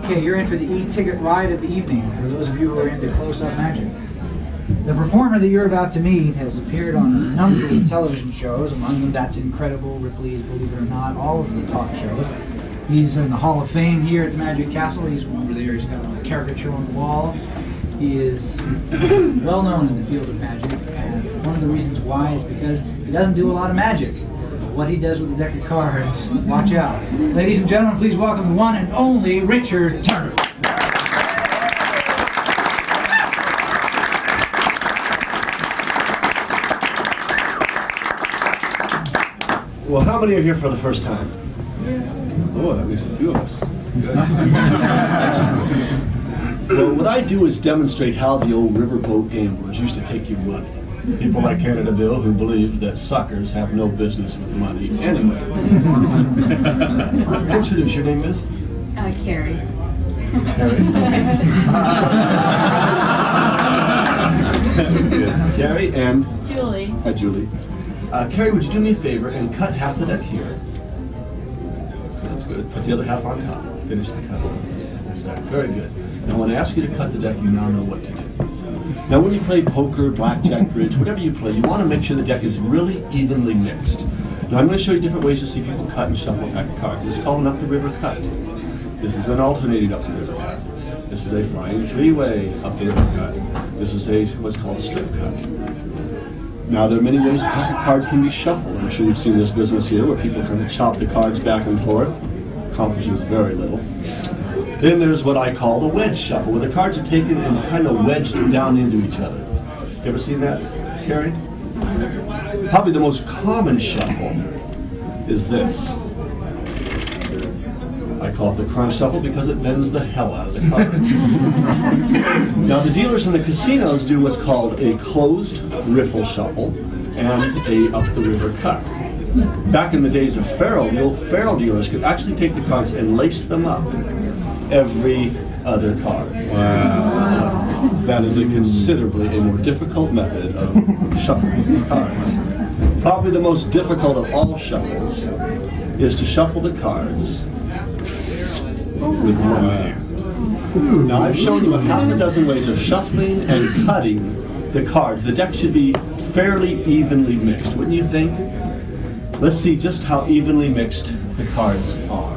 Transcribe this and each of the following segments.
Okay, you're in for the e-ticket ride of the evening, for those of you who are into close-up magic. The performer that you're about to meet has appeared on a number of television shows, among them That's Incredible, Ripley's Believe It or Not, all of the talk shows. He's in the Hall of Fame here at the Magic Castle. He's over there, he's got a caricature on the wall. He is well known in the field of magic, and one of the reasons why is because he doesn't do a lot of magic. What he does with the deck of cards, watch out. Ladies and gentlemen, please welcome the one and only Richard Turner. Well, how many are here for the first time? Oh, that makes a few of us. Well, what I do is demonstrate how the old riverboat gamblers used to take your money. People like Canada Bill who believed that suckers have no business with money anyway. Introduce, your name is? Carrie. Carrie and? Julie. Hi, Julie. Carrie, would you do me a favor and cut half the deck here? That's good. Put the other half on top. Finish the cut. Very good. Now, when I ask you to cut the deck, you now know what to do. Now, when you play poker, blackjack, bridge, whatever you play, you want to make sure the deck is really evenly mixed. Now, I'm going to show you different ways to see people cut and shuffle a pack of cards. This is called an up-the-river cut. This is an alternating up-the-river cut. This is a flying three-way up-the-river cut. This is what's called a strip cut. Now, there are many ways a pack of cards can be shuffled. I'm sure you've seen this business here where people kind of chop the cards back and forth. Accomplishes very little. Then there's what I call the wedge shuffle, where the cards are taken and kind of wedged down into each other. You ever seen that, Carrie? Probably the most common shuffle is this. I call it the crunch shuffle because it bends the hell out of the card. Now, the dealers in the casinos do what's called a closed riffle shuffle and a up-the-river cut. Back in the days of faro, the old faro dealers could actually take the cards and lace them up every other card. Wow. That is a considerably a more difficult method of shuffling cards. Probably the most difficult of all shuffles is to shuffle the cards with one hand. Now, I've shown you a half a dozen ways of shuffling and cutting the cards. The deck should be fairly evenly mixed, wouldn't you think? Let's see just how evenly mixed the cards are.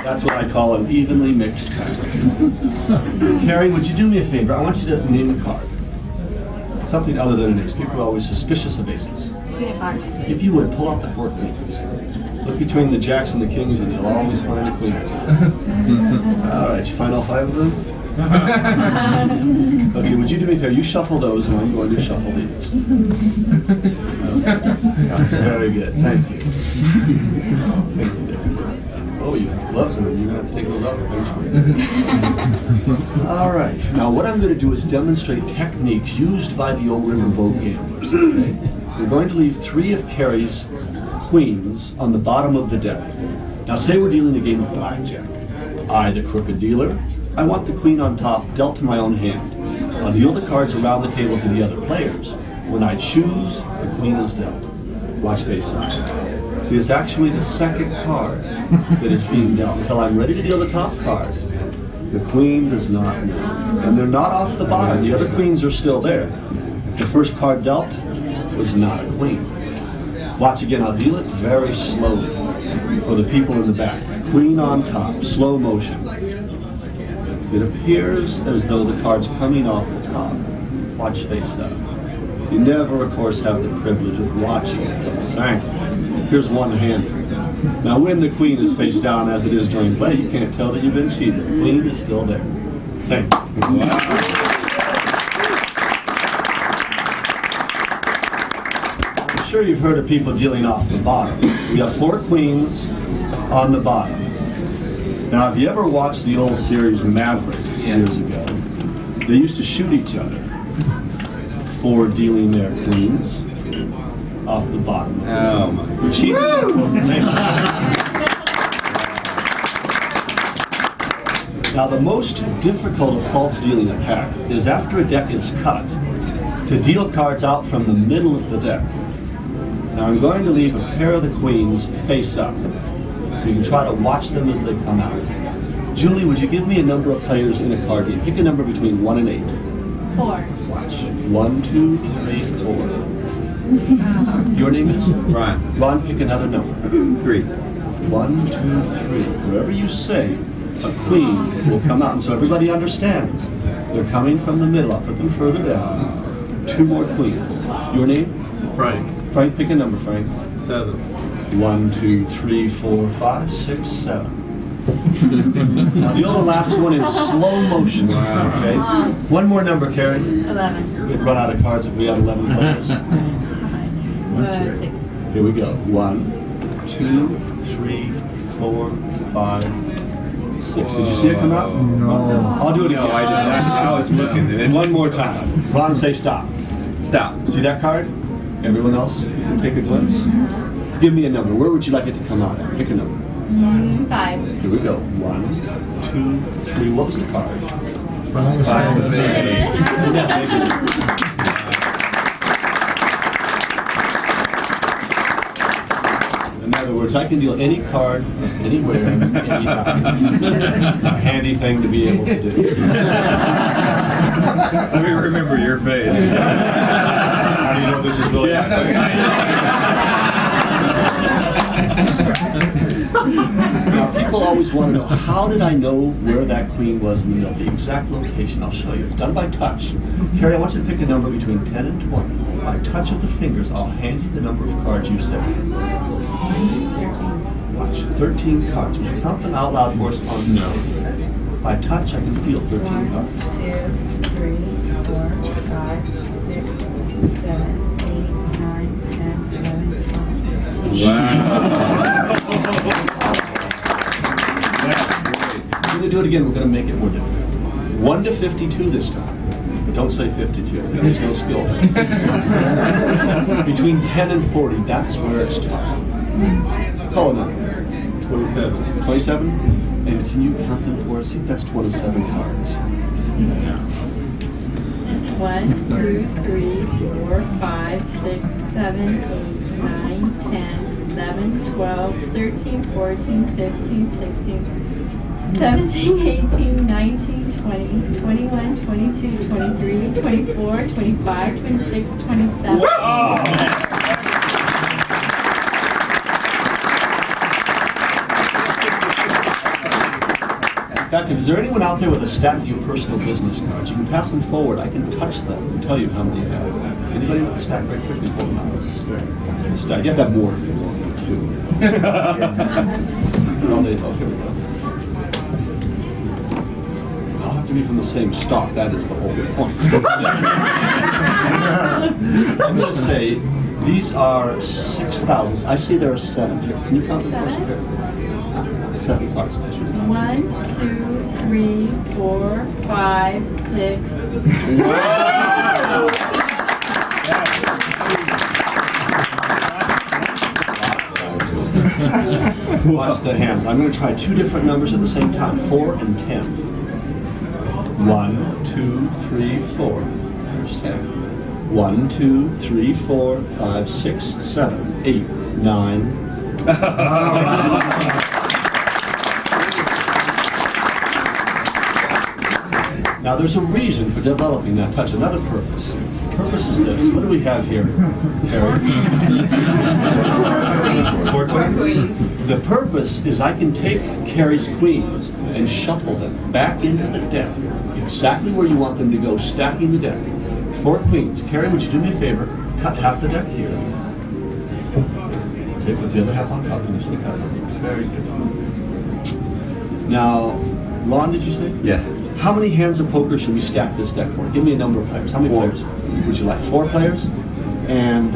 That's what I call an evenly mixed card. Carrie, would you do me a favor? I want you to name a card. Something other than an ace. People are always suspicious of aces. If you would, pull out the 4 queens. Look between the jacks and the kings and you'll always find a queen. All right, you find all 5 of them? Okay, would you do me a favor? You shuffle those and I'm going to shuffle these. Okay. Very good, thank you. Oh, you have gloves on them. You're going to have to take those off eventually. All right, now what I'm going to do is demonstrate techniques used by the old riverboat gamblers. Okay? We're going to leave 3 of Carrie's queens on the bottom of the deck. Now say we're dealing a game of blackjack. I, the crooked dealer, I want the queen on top dealt to my own hand. I'll deal the cards around the table to the other players. When I choose, the queen is dealt. Watch face side. See, it's actually the second card that is being dealt. Until I'm ready to deal the top card, the queen does not move. And they're not off the bottom. The other queens are still there. The first card dealt was not a queen. Watch again, I'll deal it very slowly for the people in the back. Queen on top, slow motion. It appears as though the card's coming off the top. Watch face up. You never, of course, have the privilege of watching it from this angle. Here's one-handed. Now when the queen is face down as it is during play, you can't tell that you've been cheated. The queen is still there. Thank you. Wow. I'm sure you've heard of people dealing off the bottom. We have 4 queens on the bottom. Now, have you ever watched the old series Maverick years ago? They used to shoot each other for dealing their queens off the bottom. Oh my God. Now, the most difficult of false dealing a pack is after a deck is cut, to deal cards out from the middle of the deck. Now, I'm going to leave a pair of the queens face up, so you can try to watch them as they come out. Julie, would you give me a number of players in a card game? Pick a number between 1 and 8. 4. Watch. 1, 2, 3, 4. Your name is? Ron. Ron, pick another number. 3. 1, 2, 3. Wherever you say, a queen will come out. And so everybody understands. They're coming from the middle. I'll put them further down. 2 more queens. Your name? Frank. Frank, pick a number, Frank. 7. 1, 2, 3, 4, 5, 6, 7. Now deal the last one in slow motion. Wow. Okay. One more number, Carrie. 11. We'd run out of cards if we had 11 players. 6. Here we go. 1, 2, 3, 4, 5, 6. Did you see it come out? No. I'll do it again. No, I did not. I was looking at it. One more time. Ron, say stop. Stop. See that card? Everyone else can take a glimpse. Give me a number. Where would you like it to come out at? Pick a number. 5. Here we go. 1, 2, 3. What was the card? 5. Yeah, thank you. In other words, I can deal any card, anywhere, anytime. It's a handy thing to be able to do. Let me remember your face. How do you know this is really happening? Now, people always want to know, how did I know where that queen was in the middle? The exact location. I'll show you. It's done by touch. Carrie, I want you to pick a number between 10 and 20. By touch of the fingers, I'll hand you the number of cards you say. 13. Watch. 13 cards. Would you count them out loud for us? No. By touch, I can feel 13 cards. 1, 2, 3, 4, 5, 6, 7, 8, 9, 10, 11, 12, 13. Wow. We're going to do it again. We're going to make it more difficult. 1 to 52 this time. But don't say 52. There's no skill there. Between 10 and 40, that's where it's tough. Call a number. 27. 27? And can you count them for us? I think that's 27 cards. 1, 2, 3, 4, 5, 6, 7, 8, 9, 10, 11, 12, 13, 14, 15, 16, 17, 18, 19, 20, 21, 22, 23, 24, 25, 26, 27. In fact, is there anyone out there with a stack of your personal business cards? You can pass them forward. I can touch them and tell you how many you have. Anybody with a stack right quickly? Pull them out. Stack. You have to have more if you want to. Oh, here we go. I'll have to be from the same stock. That is the whole point. I'm going to say these are 6,000. I see there are 7 here. Can you count them for us? 7 cards. 1, 2, 3, 4, 5, 6. Wow! Watch the hands. I'm going to try 2 different numbers at the same time, 4 and 10. 1, 2, 3, 4. There's 10. 1, 2, 3, 4, 5, 6, 7, 8, 9. Now there's a reason for developing that touch, another purpose. The purpose is this. What do we have here, Carrie? 4 queens? The purpose is I can take Carrie's queens and shuffle them back into the deck, exactly where you want them to go, stacking the deck. 4 queens. Carrie, would you do me a favor? Cut half the deck here. Okay, put the other half on top, finish the cut. It's very good. Now, Lon, did you say? Yeah. How many hands of poker should we stack this deck for? Give me a number of players. How many players would you like? 4 players? And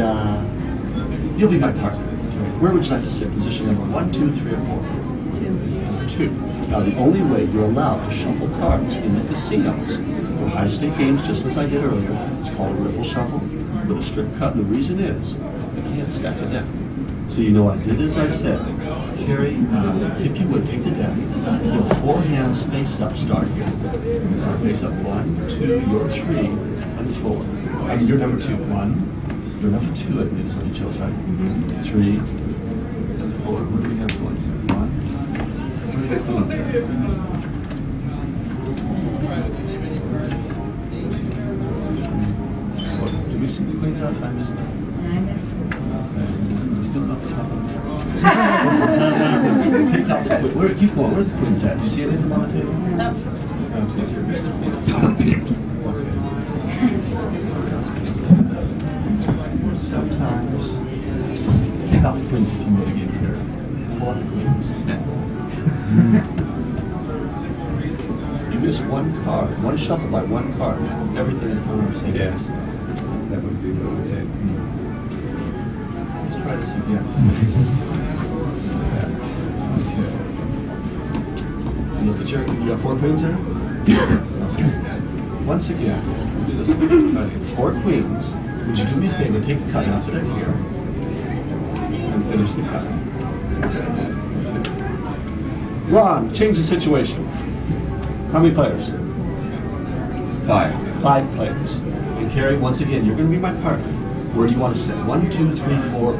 you'll be my partner. Where would you like to sit? Position number 1, 2, 3, or 4? 2. Now the only way you're allowed to shuffle cards in the casinos for high-stake games, just as I did earlier, it's called a riffle shuffle with a strip cut. And the reason is, I can't stack a deck. So you know I did as I said. Carrie, if you would, take the deck. Your 4 hands face up, start here. Face up 1, 2, your 3, and 4. I mean, you're number 2. 1. You're number 2, I believe is what you chose, right? 3 and 4. What do we have going here? 1. What do we got going there? 2, 3, 4. Did we see the queens out? I missed them. I missed one. You don't know the top of them. Take out the queen. Where, keep going. Where are the queens at? Do you see anything on the table? No. Sometimes take out the queens if you would again here. Pull out the queens. You miss one card. One shuffle by one card. Everything is totally the same. Yes. That would be what it would take. Let's try this again. Okay. You look at your, you got 4 queens there? Okay. Once again, we'll do this again. 4 queens. Would you do me a favor, take the cut out of it here, and finish the cut. Ron, change the situation. How many players? 5. 5 players. And Carrie, once again, you're going to be my partner. Where do you want to sit? 1, 2, 3, 4, or 5?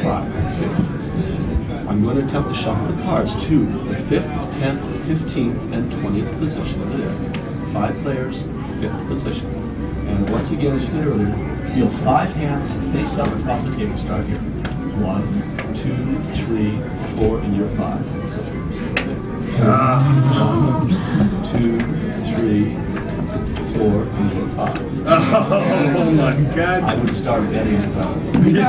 5. I'm going to attempt to shuffle the cards to the 5th, 10th, 15th, and 20th position of the deck. 5 players, 5th position. And once again, as you did earlier, you have 5 hands face up across the table. Start here. 1, 2, 3, 4, and you're 5. 1, 2, 3, 4, and you're 5. Oh my God! I would start at any time. Yes,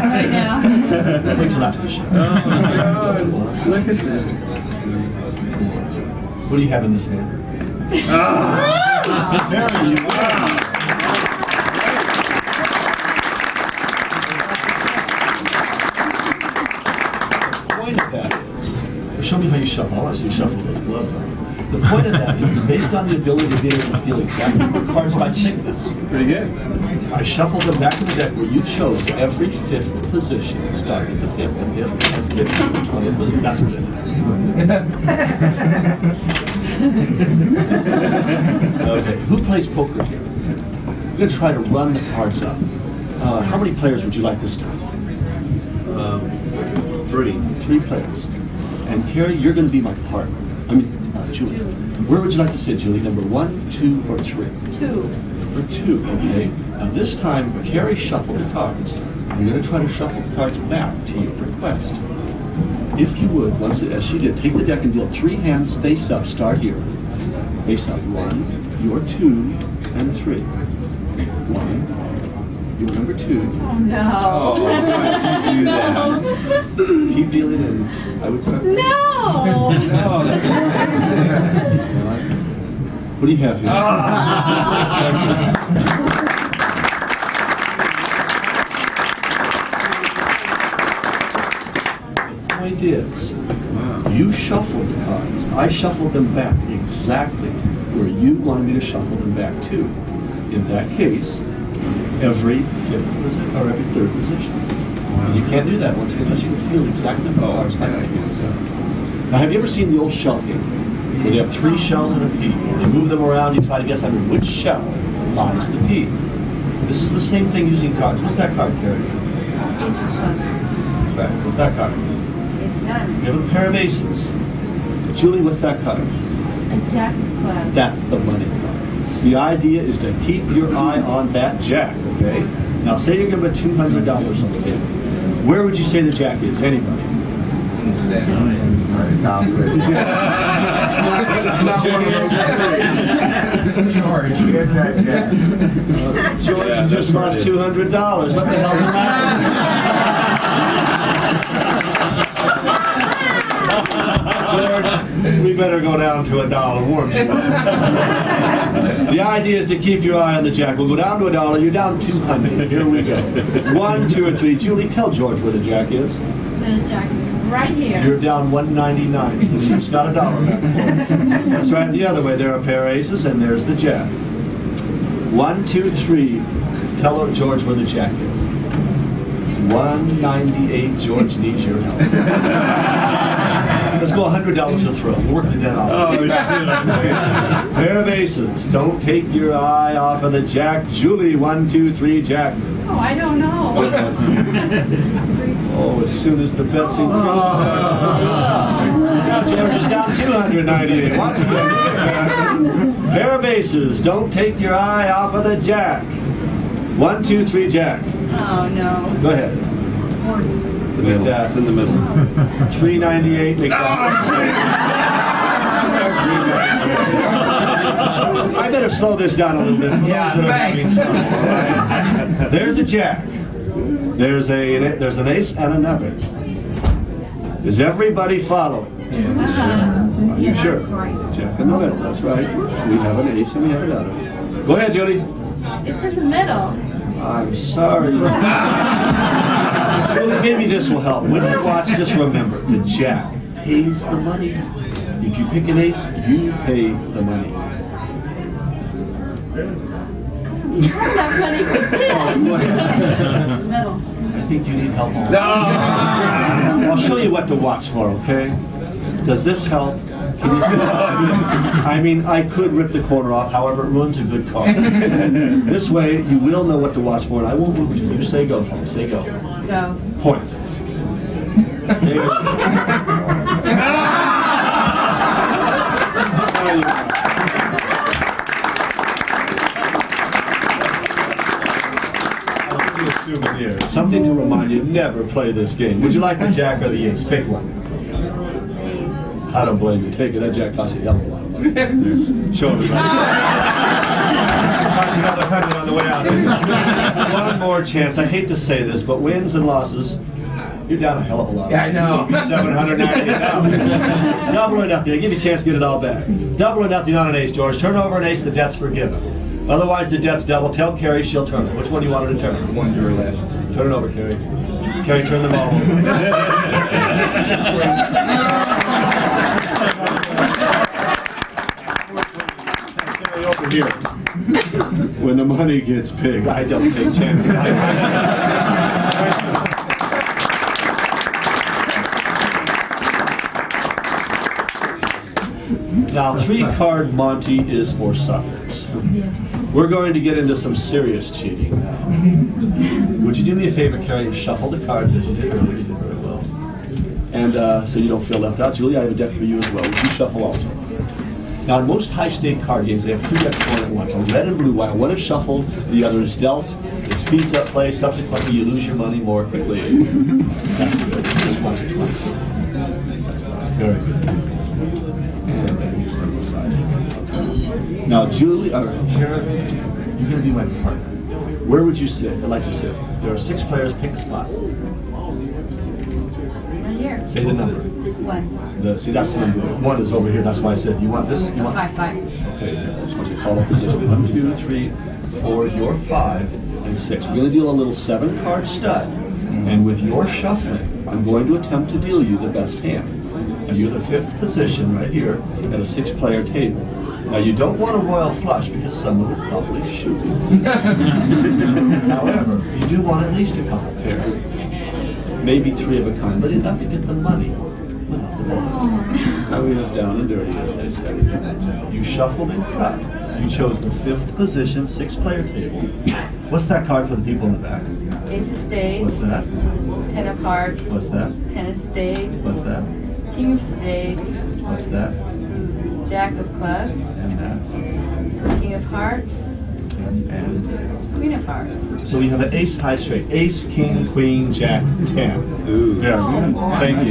right now. Wait till after the show. Oh my God! Look at that. What do you have in this hand? Mary, you win. The point of that is, show me how you shuffle. I want to see you shuffle those gloves on. The point of that is, based on the ability to be able to feel exactly what cards by thickness, Pretty good. I shuffled them back to the deck where you chose every 5th position, starting at the 5th, the 5th, 10th, 15th, and 20th position. That's what it is. Okay, who plays poker here? We're going to try to run the cards up. How many players would you like this time? 3. 3 players. And Carrie, you're going to be my partner. I mean, Julie. Where would you like to sit, Julie? Number 1, 2, or 3? 2. Number 2, okay. Now this time, Carrie shuffled the cards. I'm going to try to shuffle the cards back to your request. If you would, once as she did, take the deck and deal 3 hands face up. Start here. Face up. 1, your 2, and 3. 1, your number 2. Oh no. Oh, why did you do that? Keep dealing, and I would start. No. Oh, that's amazing. What do you have here? The point is, you shuffled the cards. I shuffled them back exactly where you wanted me to shuffle them back to. In that case, every 5th position or every 3rd position. You can't do that once again unless you can feel exactly the cards by I guess so. Now, have you ever seen the old shell game? Where they have 3 shells and a pea. They move them around, you try to guess under which shell lies the pea. This is the same thing using cards. What's that card, Carrie? Ace of clubs. That's right. What's that card? It's done. You have a pair of aces. Julie, what's that card? A jack of clubs. That's the money card. The idea is to keep your eye on that jack, okay? Now, say you're giving $200 on the table. Where would you say the jack is? Anybody? Not one of those. George. Get that guy. George Yeah, just that's lost right. $200. What the hell's the matter? George, we better go down to $1. Warm you up. The idea is to keep your eye on the jack. We'll go down to $1. You're down 200. Here we go. 1, 2, or 3. Julie, tell George where the jack is. The jack is right here. You're down $1.99. He's just got $1 back for it. Let's try it the other way. There are a pair of aces, and there's the jack. 1, 2, 3. Tell George where the jack is. 198. George needs your help. Let's go $100 a throw. We'll work the debt off. Oh, shit. Pair of aces. Don't take your eye off of the jack. Julie, 1, 2, 3, jack. Oh, I don't know. Oh, as soon as the bets increase. Now George is down 298. Watch again. Pair of aces. Don't take your eye off of the jack. 1, 2, 3, jack. Oh, no. Go ahead. The middle. That's in the middle. 398. Make that. I better slow this down a little bit. Yeah, thanks. There's a jack. There's an ace and another. Is everybody following? Are you sure? Jack in the middle. That's right. We have an ace and we have another. Go ahead, Julie. It's in the middle. I'm sorry. Julie, maybe this will help. When you watch, just remember, the jack pays the money. If you pick an ace, you pay the money. That money for this. Go ahead. Middle. I think you need help also. I'll show you what to watch for, okay? Does this help? Can you see? I mean, I could rip the corner off, however, it ruins a good card. This way, you will know what to watch for, and I won't move you. You say go, Tom. Say go. Go. Point. There you go. There you go. I'll give you a souvenir. Something to remind you, never play this game. Would you like the jack or the ace? Pick one. I don't blame you. Take it. That jack costs you a hell of a lot of money. Show me. Cost you another 100 on the way out. One more chance. I hate to say this, but wins and losses, you're down a hell of a lot. Yeah, I know. 798 now. Double or nothing. I give you a chance to get it all back. Double or nothing on an ace, George. Turn over an ace, the debt's forgiven. Otherwise, the debt's double. Tell Carrie she'll turn it. Which one do you want her to turn? One to roulette. Turn it over, Carrie. Carrie, turn the ball over. Over here. When the money gets big, I don't take chances. Now, 3-card Monte is for suckers. We're going to get into some serious cheating now. Would you do me a favor, Carrie, and shuffle the cards as you did earlier? You did very well. And so you don't feel left out. Julie, I have a deck for you as well. Would you shuffle also? Now, in most high-stake card games, they have 2 decks going at once, a red and blue. While one is shuffled, the other is dealt. It speeds up play. Subsequently, you lose your money more quickly. That's good. Just once or twice. That's fine. Very good. And then you step aside. Now, Julie, or Kara, you're going to be my partner. Where would you sit? I'd like to sit. There are 6 players. Pick a spot. Right here. Say the number. 1. See, that's the number. 1 is over here. That's why I said you want this. You want 5, 5. Okay, I just want you to call a position. 1, 2, 3, 4. You're 5 and 6. We're going to deal a little 7-card stud, and with your shuffling, I'm going to attempt to deal you the best hand. And you're the 5th position right here at a 6-player table. Now, you don't want a royal flush because someone will probably shoot you. However, you do want at least a couple pair, maybe 3 of a kind, but enough to get the money without the bullet. Now we have down and dirty, as they say. You shuffled and cut. You chose the 5th position, 6-player table. What's that card for the people in the back? Ace of spades. What's that? 10 of hearts. What's that? 10 of spades. What's that? King of spades. What's that? Jack of clubs. And that? King of hearts. And Queen of hearts. so we have an ace high straight. Ace, king, queen, jack, 10. Ooh. Very good. Thank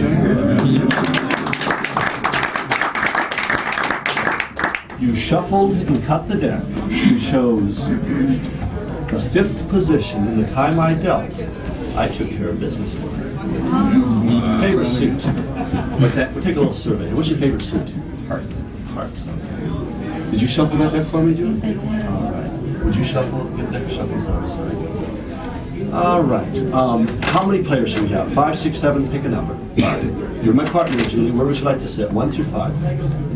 you. You shuffled and cut the deck. You chose the 5th position. In the time I dealt, I took care of business for you. Favorite suit? What's that? We'll take a little survey. What's your favorite suit? Hearts. Hearts. Okay. Did you shuffle that deck for me, Julie? Yes, I did. All right. Would you shuffle? Get the deck shuffle side. All right. How many players should we have? 5, 6, 7. Pick a number. 5. You're my partner, Julie. Where would you like to sit? 1 through 5.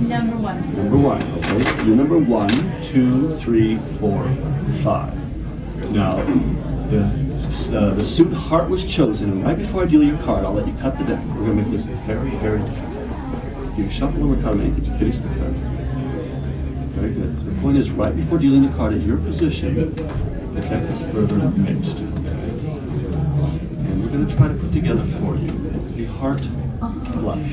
Number 1. Number 1. Okay. You're number 1, 2, 3, 4, 5. Now, the suit heart was chosen, and right before I deal your card, I'll let you cut the deck. We're going to make this very, very difficult. You shuffle and cut anything to finish the cut. Very good. The point is, right before dealing the card at your position, the deck is further mixed. Okay? And we're going to try to put together for you the heart flush.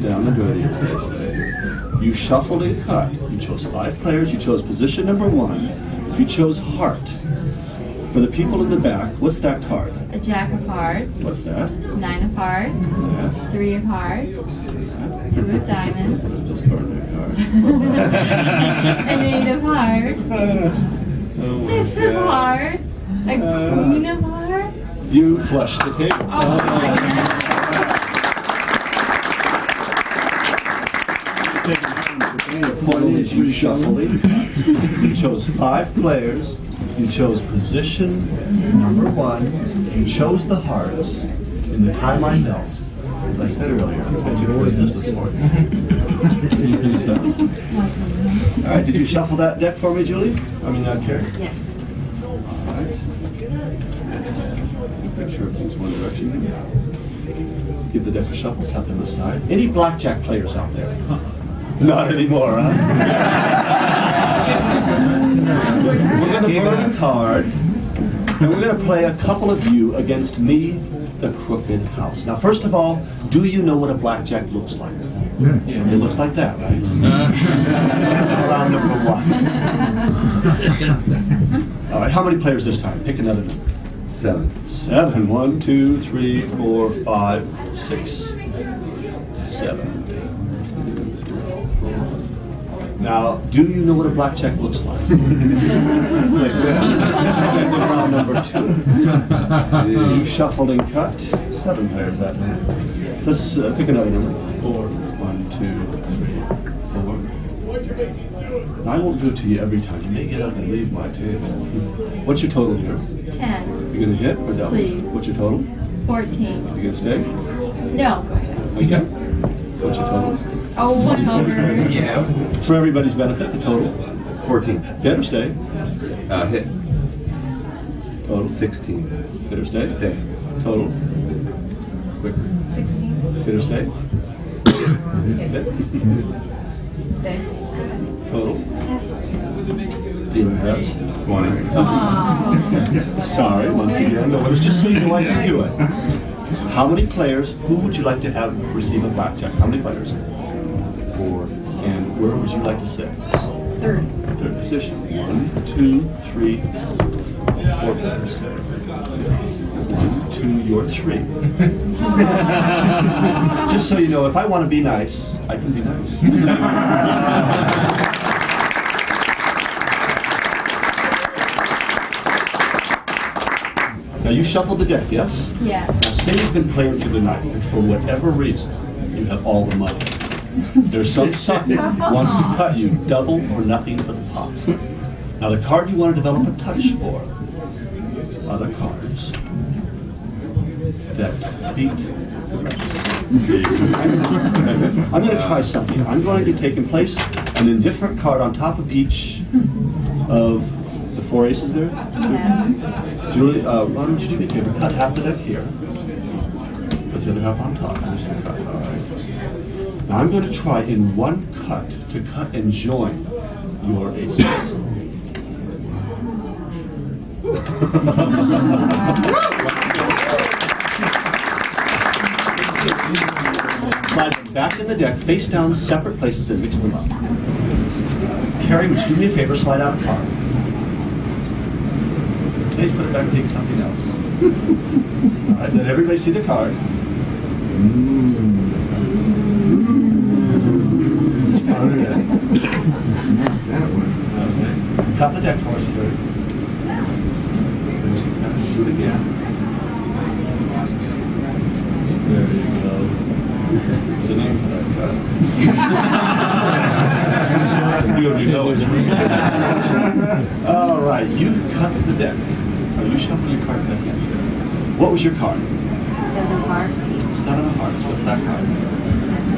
Down and dirty, as they say. You shuffled and cut. You chose 5 players. You chose position number 1. You chose heart. For the people in the back, what's that card? A jack of hearts. What's that? 9 of hearts. Yeah. 3 of hearts. 2 of diamonds. Just burn that card. What's that? An 8 of hearts. 6 of hearts. A queen of hearts. You flush the table. Oh my God. The point is, you shuffled it. You chose 5 players. You chose position number 1. You chose the hearts in the time I know. As I said earlier, I took away this before. All right, did you shuffle that deck for me, Julie? I mean, Carrie? Yes. All right. Make sure everything's one direction. Give the deck a shuffle, set them aside. Any blackjack players out there? Not anymore, huh? We're going to burn a card, and we're going to play a couple of you against me, the crooked house. Now, first of all, do you know what a blackjack looks like? Yeah. It looks like that, right? Round number 1. All right, how many players this time? Pick another number. 7. 7. 1, 2, 3, 4, 5, 6, 7. Now, do you know what a blackjack looks like? Wait, round number 2. You shuffled and cut. 7 players that time. Let's pick another number. 4. 1, 2, 3, 4. Now, I won't do it to you every time. You may get up and leave my table. What's your total here? 10. You gonna hit or double? Please. What's your total? 14. You gonna stay? No, go ahead. Again? What's your total? Oh, whatever. Yeah. For everybody's benefit, the total? 14. Hit or stay? Hit. Total? 16. Hit or stay? Stay. Total? Quicker. 16. Hit or stay? Hit. Stay. Total? Dealing heads. 20. Oh. Sorry, once again. No, it was just so you know I can do it. How many players, who would you like to have receive a blackjack? How many players? 4. And where would you like to sit? Third. Third position. 1, 2, 3, 4 players. 1, 2, you're 3. Just so you know, if I want to be nice, I can be nice. Now you shuffled the deck, yes? Yeah. Now say you've been playing through the night, and for whatever reason, you have all the money. There's some sucker who wants to cut you double or nothing for the pot. Now the card you want to develop a touch for are the cards that beat the rest. I'm going to try something. I'm going to take and place an indifferent card on top of each of the 4 aces there. Yeah. Julie, why don't you do me a favor? Cut half the deck here. Put the other half on top. Finish the cut. All right. Now I'm going to try in one cut to cut and join your aces. Slide them back in the deck, face down, separate places, and mix them up. Carrie, would you do me a favor? Slide out a card. Please put it back and take something else. All right, let everybody see the card. Which card is that? That one. Okay. Cut the deck for us, Carrie. Finish the cut. Do it again. There you go. There's a name for that cut. You know it. All right, you cut the deck. Are you shuffling your card back in? What was your card? 7 of hearts. 7 of hearts. What's that card?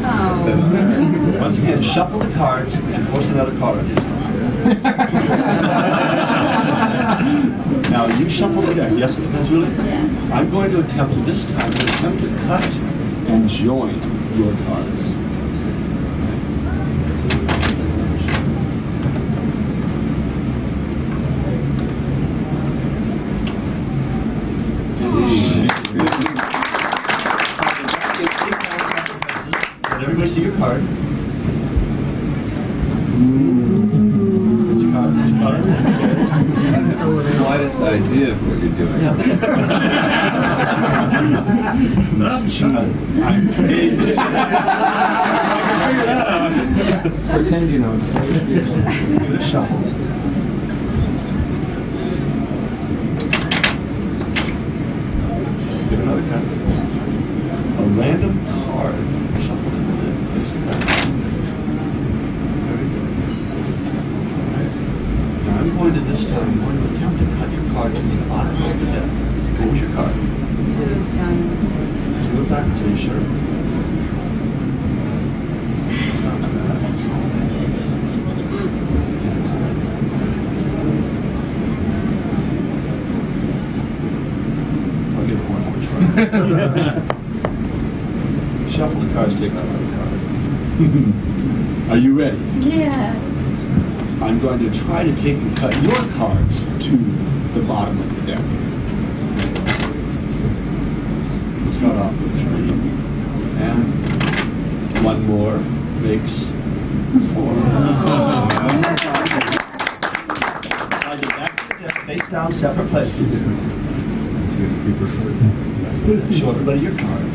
Oh. Once again, shuffle the cards and force another card. Now you shuffle the deck. Yes, Julie? Yeah. I'm going to attempt this time to cut and join your cards. Let everybody see your card. What's your card? What's your card? The slightest idea of what you're doing. Pretend you know. Shuffle. Give another cut. A random card shuffled in the deck. There's a cut. Very good. Alright. Now I'm going to this time, I'm going to attempt to cut your card to the bottom of the deck. What was your card? 2 of diamonds. 2 of diamonds. Are you sure? Not bad. I'll give it one more try. Shuffle the cards, take out another card. Are you ready? Yeah. I'm going to try to take and cut your cards to the bottom of the deck. We'll start off with 3. And 1 more makes 4. Slide it back to the deck, face down, separate places. That's good. Show everybody your card.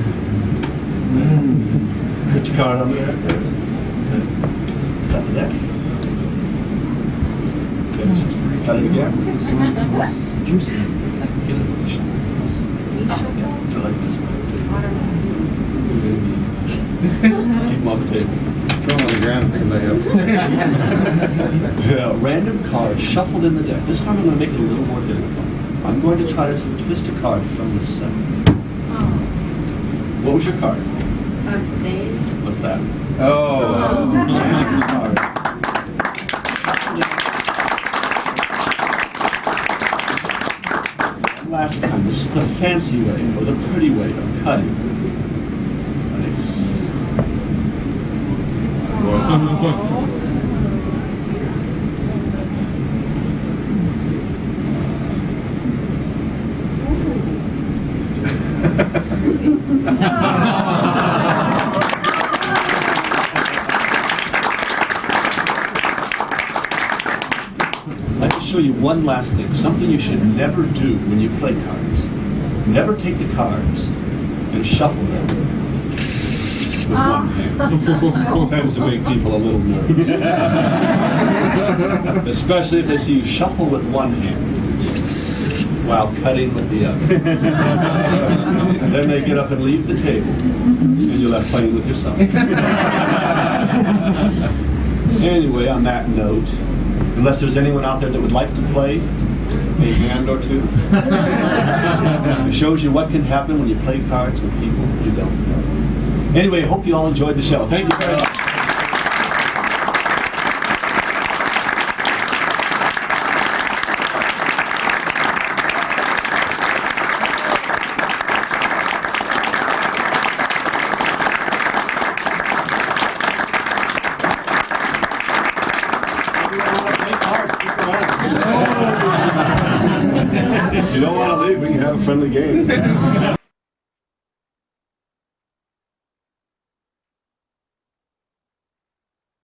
Put your card on there. There. Cut the deck. Cut it again. Juicy. Give it a shot. Yeah, do it like this way. Keep them on the table. Throw them on the ground and pick them back up. Yeah, random card shuffled in the deck. This time I'm going to make it a little more difficult. I'm going to try to twist a card from the center. Oh. What was your card? 5 spades. What's that? Oh. Random card. Last time, this is the fancy way, or the pretty way of cutting. Nice. I'd like to show you one last thing, something you should never do when you play cards. Never take the cards and shuffle them with one hand. It tends to make people a little nervous. Especially if they see you shuffle with one hand while cutting with the other. And then they get up and leave the table, and you're left playing with yourself. Anyway, on that note, unless there's anyone out there that would like to play, a hand or two. It shows you what can happen when you play cards with people you don't know. Anyway, I hope you all enjoyed the show. Thank you very much. If you don't want to leave, we can have a friendly game.